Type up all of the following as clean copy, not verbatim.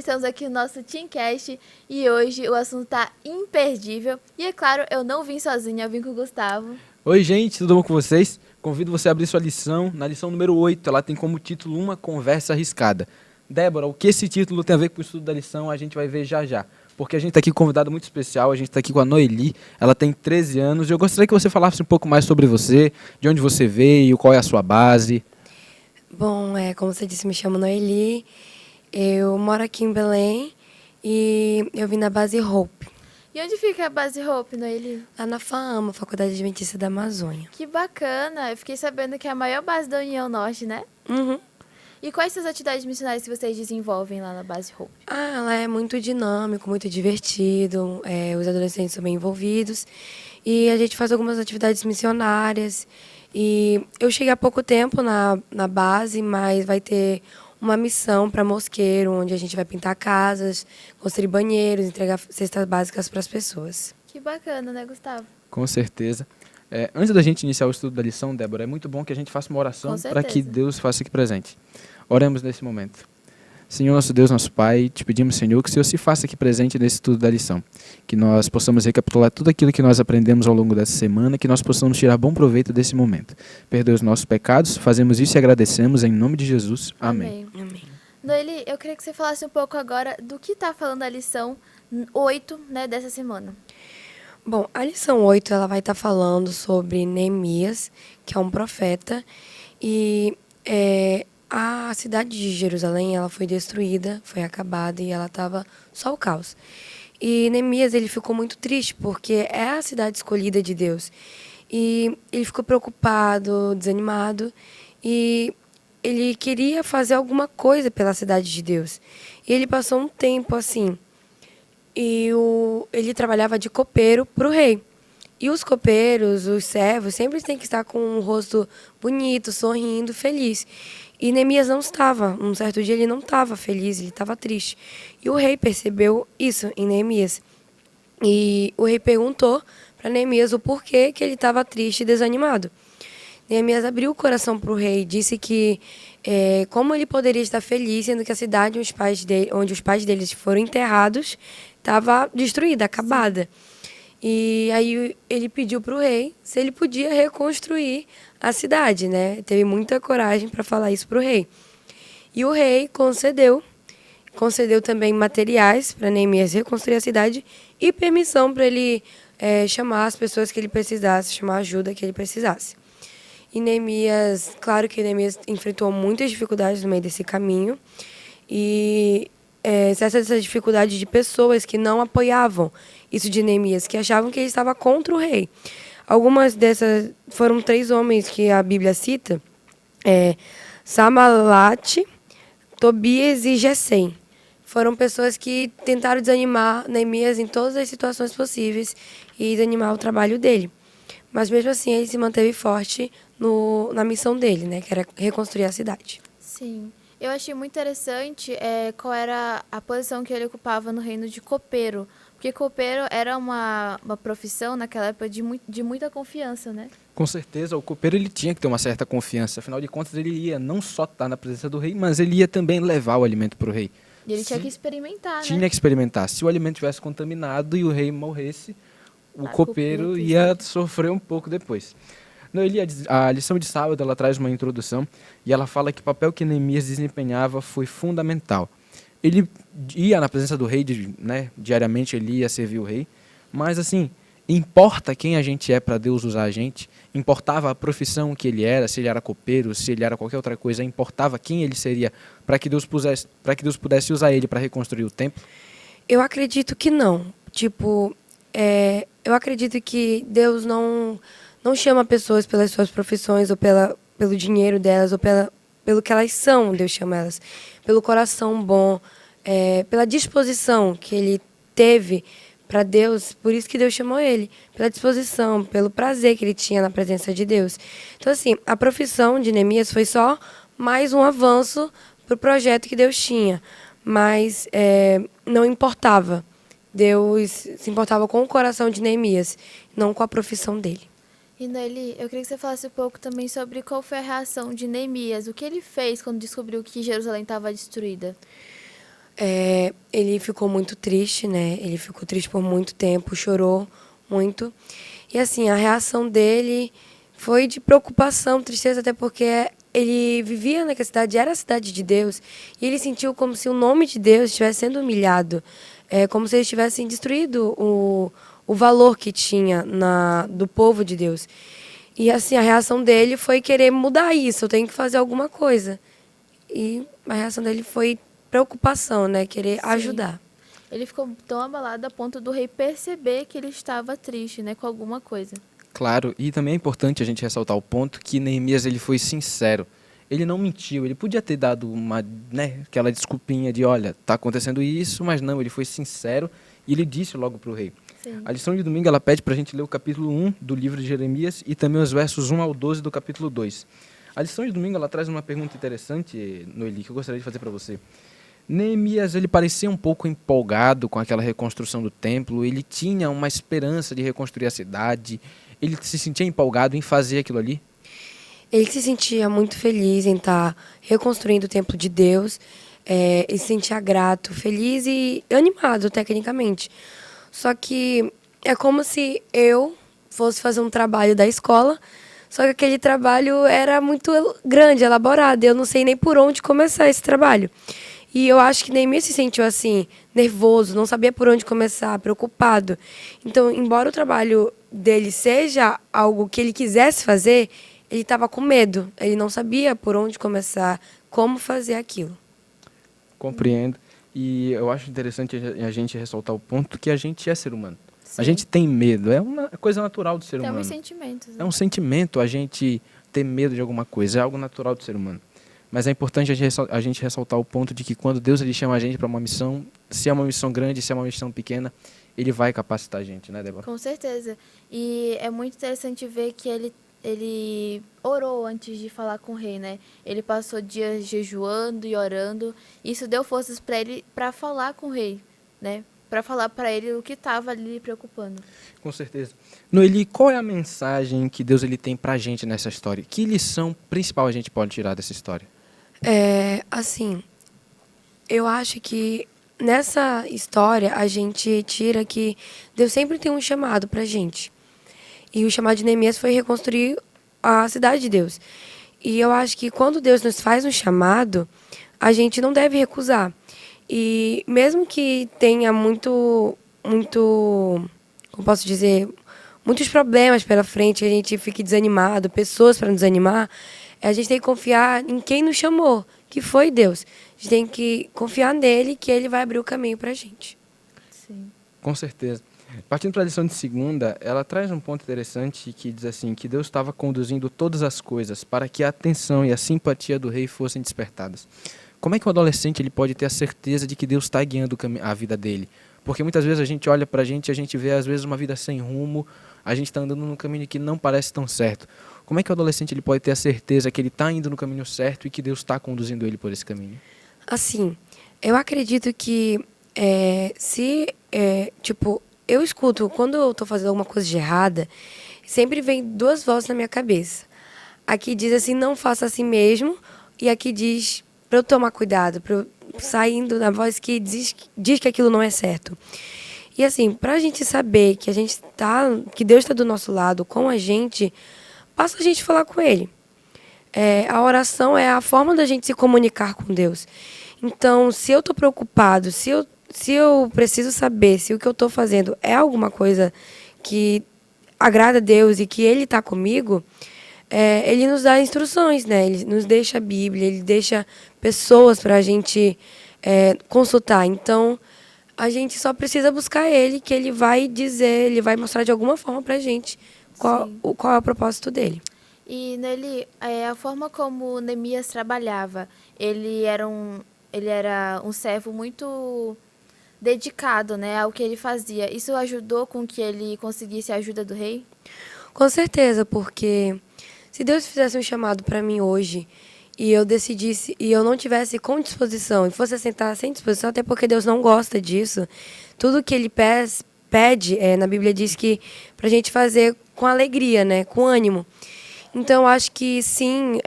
estamos aqui no nosso Teamcast e hoje o assunto tá imperdível. E é claro, eu não vim sozinha, eu vim com o Gustavo. Oi, gente, tudo bom com vocês? Convido você a abrir sua lição. Na lição número 8, ela tem como título Uma Conversa Arriscada. Débora, o que esse título tem a ver com o estudo da lição, a gente vai ver já já. Porque a gente está aqui com um convidado muito especial, a gente está aqui com a Noeli, ela tem 13 anos, e eu gostaria que você falasse um pouco mais sobre você, de onde você veio, qual é a sua base. Bom, como você disse, me chamo Noeli, eu moro aqui em Belém e eu vim na base Hope, E onde fica a base Hope, Noeli? lá na FAAMA, Faculdade Adventista da Amazônia. Que bacana, eu fiquei sabendo que é a maior base da União Norte, né? Uhum. E quais são as atividades missionárias que vocês desenvolvem lá na base Hope? Ela é muito dinâmico, muito divertido, os adolescentes são bem envolvidos e a gente faz algumas atividades missionárias. E eu cheguei há pouco tempo na base, mas vai ter uma missão para Mosqueiro, onde a gente vai pintar casas, construir banheiros, entregar cestas básicas para as pessoas. Que bacana, né, Gustavo? Com certeza. Antes da gente iniciar o estudo da lição, Débora, é muito bom que a gente faça uma oração Com para que certeza. Deus faça aqui presente. Oremos nesse momento. Senhor, nosso Deus, nosso Pai, te pedimos, Senhor, que o Senhor se faça aqui presente nesse estudo da lição. Que nós possamos recapitular tudo aquilo que nós aprendemos ao longo dessa semana, que nós possamos tirar bom proveito desse momento. Perdoe os nossos pecados, fazemos isso e agradecemos em nome de Jesus. Amém. Amém. Noeli, eu queria que você falasse um pouco agora do que está falando a lição 8, né, dessa semana. Bom, a lição 8 ela vai estar falando sobre Neemias, que é um profeta, e a cidade de Jerusalém ela foi destruída, foi acabada e ela estava só o caos. E Neemias ele ficou muito triste porque é a cidade escolhida de Deus. E ele ficou preocupado, desanimado e ele queria fazer alguma coisa pela cidade de Deus. E ele passou um tempo assim. E ele trabalhava de copeiro para o rei. E os copeiros, os servos, sempre têm que estar com um rosto bonito, sorrindo, feliz. E Neemias não estava. Um certo dia ele não estava feliz, ele estava triste. E o rei percebeu isso em Neemias. E o rei perguntou para Neemias o porquê que ele estava triste e desanimado. Neemias abriu o coração para o rei e disse que como ele poderia estar feliz, sendo que a cidade onde os pais deles foram enterrados estava destruída, acabada. E aí ele pediu para o rei se ele podia reconstruir a cidade, né? Teve muita coragem para falar isso para o rei. E o rei concedeu também materiais para Neemias reconstruir a cidade e permissão para ele chamar as pessoas que ele precisasse, chamar a ajuda que ele precisasse. E Neemias, claro que Neemias enfrentou muitas dificuldades no meio desse caminho. E essa dificuldade de pessoas que não apoiavam isso de Neemias, que achavam que ele estava contra o rei. Algumas dessas foram 3 homens que a Bíblia cita, Samalate, Tobias e Gesem. Foram pessoas que tentaram desanimar Neemias em todas as situações possíveis e desanimar o trabalho dele. Mas mesmo assim ele se manteve forte na missão dele, né, que era reconstruir a cidade. Sim. Eu achei muito interessante qual era a posição que ele ocupava no reino de copeiro. Porque copeiro era uma profissão naquela época de muita confiança, né? Com certeza, o copeiro ele tinha que ter uma certa confiança. Afinal de contas, ele ia não só estar na presença do rei, mas ele ia também levar o alimento para o rei. E ele tinha que experimentar, Tinha né? que experimentar. Se o alimento tivesse contaminado e o rei morresse, o Ah, copeiro culpa, ia sofrer um pouco depois. Noeli, a lição de sábado ela traz uma introdução e ela fala que o papel que Neemias desempenhava foi fundamental. Ele ia na presença do rei, né, diariamente ele ia servir o rei, mas assim, importa quem a gente é para Deus usar a gente, importava a profissão que ele era, se ele era copeiro, se ele era qualquer outra coisa, importava quem ele seria para que Deus pudesse usar ele para reconstruir o templo? Eu acredito que não. Eu acredito que Deus não chama pessoas pelas suas profissões ou pelo dinheiro delas ou pelo que elas são. Deus chama elas pelo coração bom, pela disposição que ele teve para Deus. Por isso que Deus chamou ele, pela disposição, pelo prazer que ele tinha na presença de Deus. Então, assim, a profissão de Neemias foi só mais um avanço para o projeto que Deus tinha, mas não importava. Deus se importava com o coração de Neemias, não com a profissão dele. E Noeli, eu queria que você falasse um pouco também sobre qual foi a reação de Neemias, o que ele fez quando descobriu que Jerusalém estava destruída. Ele ficou muito triste, né? Ele ficou triste por muito tempo, chorou muito. E assim, a reação dele foi de preocupação, tristeza, até porque ele vivia naquela cidade, era a cidade de Deus, e ele sentiu como se o nome de Deus estivesse sendo humilhado, como se eles tivessem destruído o valor que tinha do povo de Deus. E assim, a reação dele foi querer mudar isso, eu tenho que fazer alguma coisa. E a reação dele foi preocupação, né? Querer ajudar. Ele ficou tão abalado a ponto do rei perceber que ele estava triste, né, com alguma coisa. Claro, e também é importante a gente ressaltar o ponto que Neemias ele foi sincero. Ele não mentiu, ele podia ter dado uma, né, aquela desculpinha de, olha, tá acontecendo isso, mas não, ele foi sincero e ele disse logo para o rei. Sim. A lição de domingo ela pede para a gente ler o capítulo 1 do livro de Jeremias e também os versos 1 ao 12 do capítulo 2. A lição de domingo ela traz uma pergunta interessante, Noeli, que eu gostaria de fazer para você. Neemias ele parecia um pouco empolgado com aquela reconstrução do templo, ele tinha uma esperança de reconstruir a cidade, ele se sentia empolgado em fazer aquilo ali? Ele se sentia muito feliz em estar reconstruindo o templo de Deus. Ele se sentia grato, feliz e animado, tecnicamente. Só que é como se eu fosse fazer um trabalho da escola, só que aquele trabalho era muito grande, elaborado. Eu não sei nem por onde começar esse trabalho. E eu acho que Neemias se sentiu assim, nervoso, não sabia por onde começar, preocupado. Então, embora o trabalho dele seja algo que ele quisesse fazer, ele estava com medo. Ele não sabia por onde começar, como fazer aquilo. Compreendo. E eu acho interessante a gente ressaltar o ponto que a gente é ser humano. Sim. A gente tem medo, é uma coisa natural do ser Tem humano. uns sentimentos. Né? É um sentimento a gente ter medo de alguma coisa, é algo natural do ser humano. Mas é importante a gente ressaltar o ponto de que quando Deus ele chama a gente para uma missão, se é uma missão grande, se é uma missão pequena, ele vai capacitar a gente, né, Débora? Com certeza. E é muito interessante ver que ele orou antes de falar com o rei, né? Ele passou dias jejuando e orando. Isso deu forças para ele para falar com o rei, né? Para falar para ele o que estava ali preocupando. Com certeza. Noeli, qual é a mensagem que Deus ele tem para a gente nessa história? Que lição principal a gente pode tirar dessa história? Assim, eu acho que nessa história a gente tira que Deus sempre tem um chamado pra gente. E o chamado de Neemias foi reconstruir a cidade de Deus. E eu acho que quando Deus nos faz um chamado, a gente não deve recusar. E mesmo que tenha como posso dizer, muitos problemas pela frente, a gente fique desanimado, pessoas para nos desanimar, a gente tem que confiar em quem nos chamou, que foi Deus. A gente tem que confiar nele, que ele vai abrir o caminho para a gente. Sim. Com certeza. Partindo para a lição de segunda, ela traz um ponto interessante que diz assim, que Deus estava conduzindo todas as coisas para que a atenção e a simpatia do rei fossem despertadas. Como é que o adolescente ele pode ter a certeza de que Deus está guiando a vida dele? Porque muitas vezes a gente olha para a gente vê às vezes uma vida sem rumo, a gente está andando num caminho que não parece tão certo. Como é que o adolescente ele pode ter a certeza que ele está indo no caminho certo e que Deus está conduzindo ele por esse caminho? Assim, eu acredito que eu escuto, quando eu estou fazendo alguma coisa de errada, sempre vem duas vozes na minha cabeça. Aqui diz assim, não faça assim mesmo, e aqui diz para eu tomar cuidado, para eu saindo da voz que diz que aquilo não é certo. E assim, para a gente saber que que Deus está do nosso lado com a gente, basta a gente falar com Ele. A oração é a forma da gente se comunicar com Deus. Então, se eu estou preocupado, se eu preciso saber se o que eu estou fazendo é alguma coisa que agrada a Deus e que Ele está comigo, Ele nos dá instruções, né? Ele nos deixa a Bíblia, Ele deixa pessoas para a gente consultar. Então, a gente só precisa buscar Ele, que Ele vai dizer, Ele vai mostrar de alguma forma para a gente qual é o propósito dele. E nele, a forma como Neemias trabalhava, ele era um servo muito dedicado, né, ao que ele fazia. Isso ajudou com que ele conseguisse a ajuda do rei? Com certeza, porque se Deus fizesse um chamado para mim hoje e eu decidisse e eu não tivesse com disposição e fosse sentar sem disposição, até porque Deus não gosta disso, tudo que Ele pede na Bíblia diz que para a gente fazer com alegria, né, com ânimo. Então, eu acho que sim,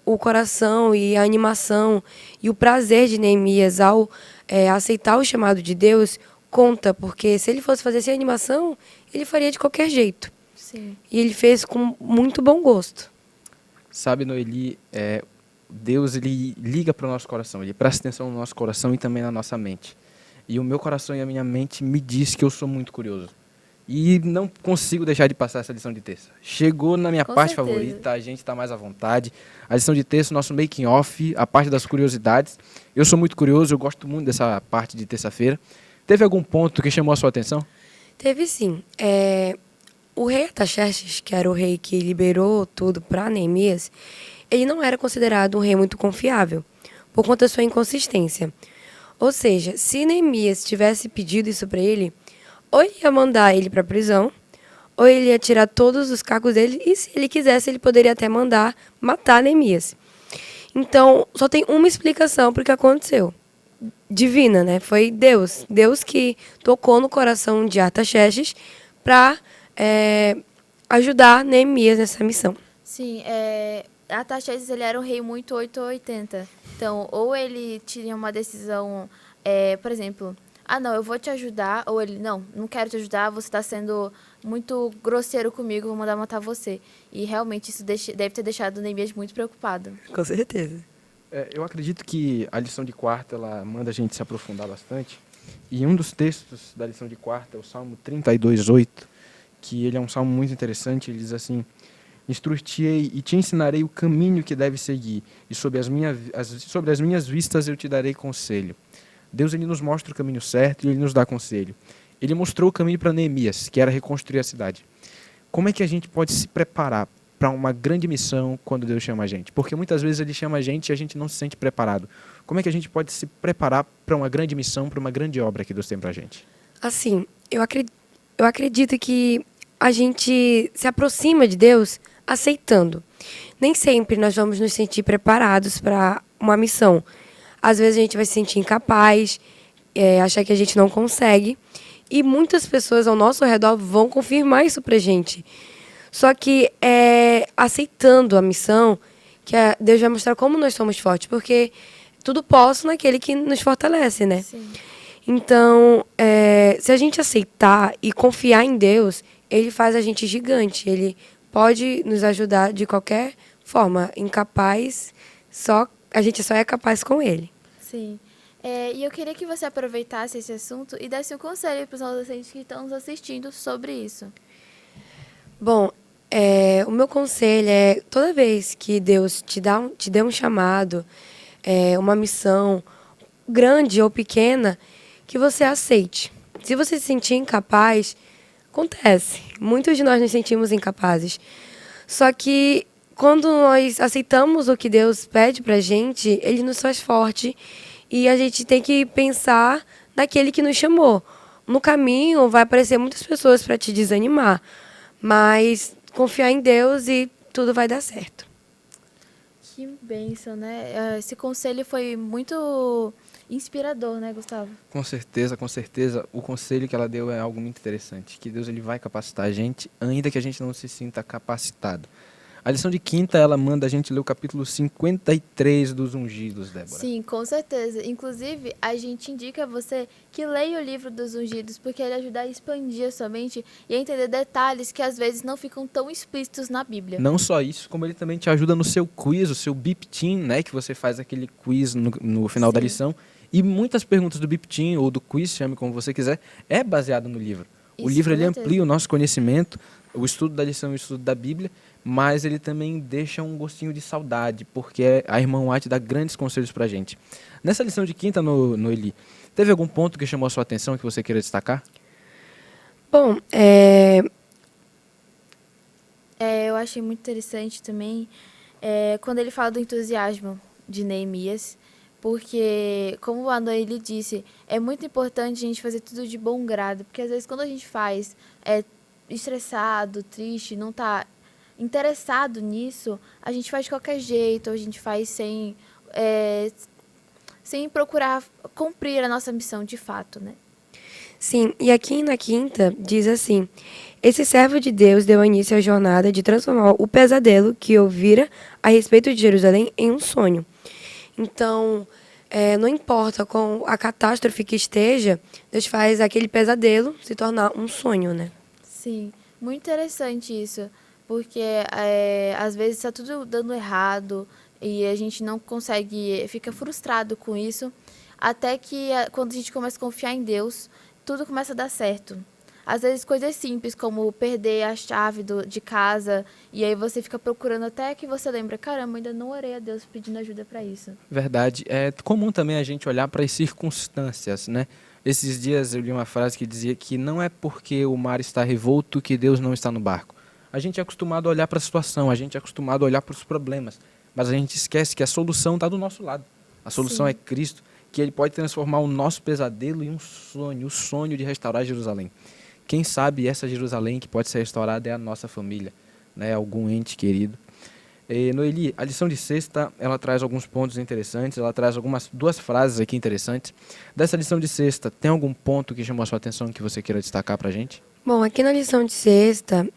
o coração e a animação e o prazer de Neemias ao aceitar o chamado de Deus conta, porque se ele fosse fazer sem animação, ele faria de qualquer jeito. Sim. E ele fez com muito bom gosto. Sabe, Noeli, Deus ele liga para o nosso coração, ele presta atenção no nosso coração e também na nossa mente. E o meu coração e a minha mente me diz que eu sou muito curioso. E não consigo deixar de passar essa lição de terça. Chegou na minha Com parte certeza. favorita, a gente está mais à vontade. A lição de terça, o nosso making off, a parte das curiosidades. Eu sou muito curioso, eu gosto muito dessa parte de terça-feira. Teve algum ponto que chamou a sua atenção? Teve sim. O rei Artaxerxes, que era o rei que liberou tudo para Neemias, ele não era considerado um rei muito confiável, por conta da sua inconsistência. Ou seja, se Neemias tivesse pedido isso para ele, ou ele ia mandar ele para a prisão, ou ele ia tirar todos os cargos dele, e se ele quisesse, ele poderia até mandar matar Neemias. Então, só tem uma explicação para o que aconteceu. Divina, né? Foi Deus. Deus que tocou no coração de Artaxerxes para ajudar Neemias nessa missão. Sim, Artaxerxes ele era um rei muito 880. Então, ou ele tinha uma decisão, por exemplo, não, eu vou te ajudar, ou ele, não quero te ajudar, você está sendo muito grosseiro comigo, vou mandar matar você. E realmente isso deve ter deixado o Neemias muito preocupado. Com certeza. Eu acredito que a lição de quarta ela manda a gente se aprofundar bastante. E um dos textos da lição de quarta é o Salmo 32:8, que ele é um salmo muito interessante. Ele diz assim: instruir-te-ei e te ensinarei o caminho que deves seguir, e sobre as minhas vistas eu te darei conselho. Deus ele nos mostra o caminho certo e ele nos dá conselho. Ele mostrou o caminho para Neemias, que era reconstruir a cidade. Como é que a gente pode se preparar para uma grande missão quando Deus chama a gente? Porque muitas vezes ele chama a gente e a gente não se sente preparado. Como é que a gente pode se preparar para uma grande missão, para uma grande obra que Deus tem para a gente? Assim, eu acredito que a gente se aproxima de Deus aceitando. Nem sempre nós vamos nos sentir preparados para uma missão. Às vezes a gente vai se sentir incapaz, achar que a gente não consegue. E muitas pessoas ao nosso redor vão confirmar isso pra gente. Só que aceitando a missão, que Deus vai mostrar como nós somos fortes. Porque tudo posso naquele que nos fortalece, né? Sim. Então, se a gente aceitar e confiar em Deus, Ele faz a gente gigante. Ele pode nos ajudar de qualquer forma. Incapaz, a gente só é capaz com Ele. Sim. E eu queria que você aproveitasse esse assunto e desse um conselho para os adolescentes que estão nos assistindo sobre isso. Bom, o meu conselho é, toda vez que Deus te dê um chamado, uma missão, grande ou pequena, que você aceite. Se você se sentir incapaz, acontece. Muitos de nós nos sentimos incapazes. Só que quando nós aceitamos o que Deus pede pra gente, Ele nos faz forte e a gente tem que pensar naquele que nos chamou. No caminho vai aparecer muitas pessoas para te desanimar, mas confiar em Deus e tudo vai dar certo. Que bênção, né? Esse conselho foi muito inspirador, né, Gustavo? Com certeza, com certeza. O conselho que ela deu é algo muito interessante, que Deus ele vai capacitar a gente, ainda que a gente não se sinta capacitado. A lição de quinta, ela manda a gente ler o capítulo 53 dos Ungidos, Débora. Sim, com certeza. Inclusive, a gente indica a você que leia o livro dos Ungidos, porque ele ajuda a expandir a sua mente e a entender detalhes que às vezes não ficam tão explícitos na Bíblia. Não só isso, como ele também te ajuda no seu quiz, o seu BIP Team, né, que você faz aquele quiz no final da lição. E muitas perguntas do BIP Team ou do quiz, chame como você quiser, é baseado no livro. O livro ele amplia o nosso conhecimento, o estudo da lição e o estudo da Bíblia, mas ele também deixa um gostinho de saudade, porque a irmã White dá grandes conselhos pra gente. Nessa lição de quinta, Noeli, teve algum ponto que chamou a sua atenção que você queira destacar? Bom, eu achei muito interessante também quando ele fala do entusiasmo de Neemias, porque, como a Noeli disse, é muito importante a gente fazer tudo de bom grado, porque às vezes quando a gente faz estressado, triste, não tá interessado nisso, a gente faz de qualquer jeito, a gente faz sem procurar cumprir a nossa missão de fato, né? Sim, e aqui na quinta diz assim: esse servo de Deus deu início à jornada de transformar o pesadelo que ouvira a respeito de Jerusalém em um sonho. Então, não importa com a catástrofe que esteja, Deus faz aquele pesadelo se tornar um sonho, né? Sim, muito interessante isso, porque às vezes está tudo dando errado e a gente não consegue, fica frustrado com isso, até que quando a gente começa a confiar em Deus, tudo começa a dar certo. Às vezes coisas simples, como perder a chave de casa, e aí você fica procurando até que você lembra, caramba, ainda não orei a Deus pedindo ajuda para isso. Verdade. É comum também a gente olhar para as circunstâncias, né? Esses dias eu li uma frase que dizia que não é porque o mar está revolto que Deus não está no barco. A gente é acostumado a olhar para a situação, a gente é acostumado a olhar para os problemas, mas a gente esquece que a solução está do nosso lado. A solução Sim. é Cristo, que Ele pode transformar o nosso pesadelo em um sonho, o sonho de restaurar Jerusalém. Quem sabe essa Jerusalém que pode ser restaurada é a nossa família, né? Algum ente querido. Noeli, a lição de sexta, ela traz alguns pontos interessantes, ela traz duas frases aqui interessantes. Dessa lição de sexta, tem algum ponto que chamou a sua atenção que você queira destacar pra gente? Bom, aqui na lição de sexta,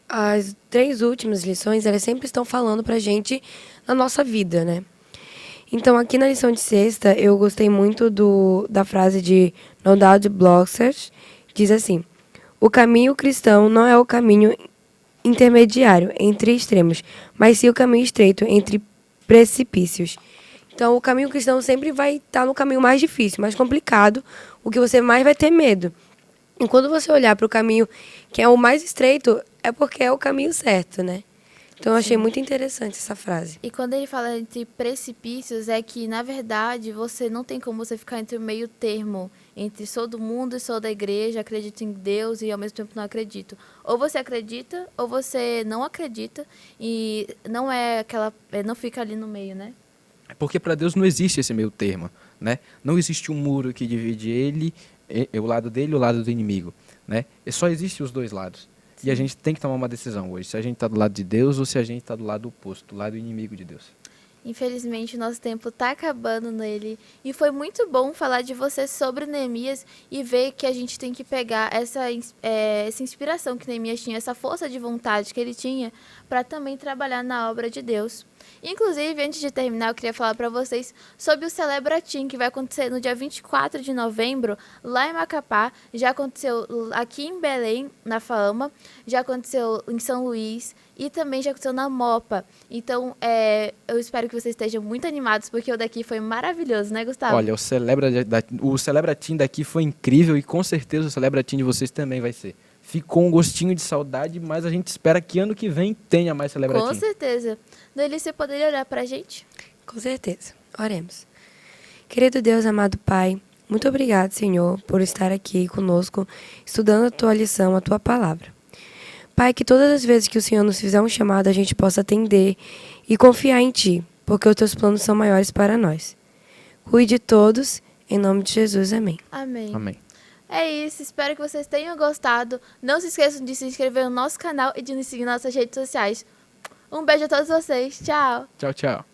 as 3 últimas lições, elas sempre estão falando pra gente na nossa vida, né? Então, aqui na lição de sexta, eu gostei muito da frase de Donald Blockers, diz assim: o caminho cristão não é o caminho intermediário entre extremos, mas sim o caminho estreito entre precipícios. Então, o caminho cristão sempre vai estar no caminho mais difícil, mais complicado, o que você mais vai ter medo. E quando você olhar para o caminho que é o mais estreito, é porque é o caminho certo, né? Então, eu achei muito interessante essa frase. E quando ele fala entre precipícios, é que, na verdade, você não tem como você ficar entre o meio termo, entre sou do mundo e sou da igreja, acredito em Deus e ao mesmo tempo não acredito. Ou você acredita, ou você não acredita, e não fica ali no meio, né? Porque para Deus não existe esse meio termo, né? Não existe um muro que divide ele, o lado dele e o lado do inimigo, né? E só existe os dois lados. E a gente tem que tomar uma decisão hoje, se a gente está do lado de Deus ou se a gente está do lado oposto, do lado inimigo de Deus. Infelizmente, o nosso tempo está acabando nele. E foi muito bom falar de você sobre Neemias e ver que a gente tem que pegar essa inspiração que Neemias tinha, essa força de vontade que ele tinha para também trabalhar na obra de Deus. Inclusive, antes de terminar, eu queria falar para vocês sobre o Celebratim, que vai acontecer no dia 24 de novembro, lá em Macapá. Já aconteceu aqui em Belém, na Faama, já aconteceu em São Luís e também já aconteceu na Mopa. Então, eu espero que vocês estejam muito animados, porque o daqui foi maravilhoso, né, Gustavo? Olha, o Celebratim daqui foi incrível e com certeza o Celebratim de vocês também vai ser. Ficou um gostinho de saudade, mas a gente espera que ano que vem tenha mais Celebratim. Com certeza. Noeli, você poderia olhar pra gente? Com certeza. Oremos. Querido Deus, amado Pai, muito obrigado, Senhor, por estar aqui conosco, estudando a Tua lição, a Tua palavra. Pai, que todas as vezes que o Senhor nos fizer um chamado, a gente possa atender e confiar em Ti, porque os Teus planos são maiores para nós. Cuide de todos, em nome de Jesus. Amém. Amém. Amém. É isso, espero que vocês tenham gostado. Não se esqueçam de se inscrever no nosso canal e de nos seguir nas nossas redes sociais. Um beijo a todos vocês. Tchau! Tchau, tchau.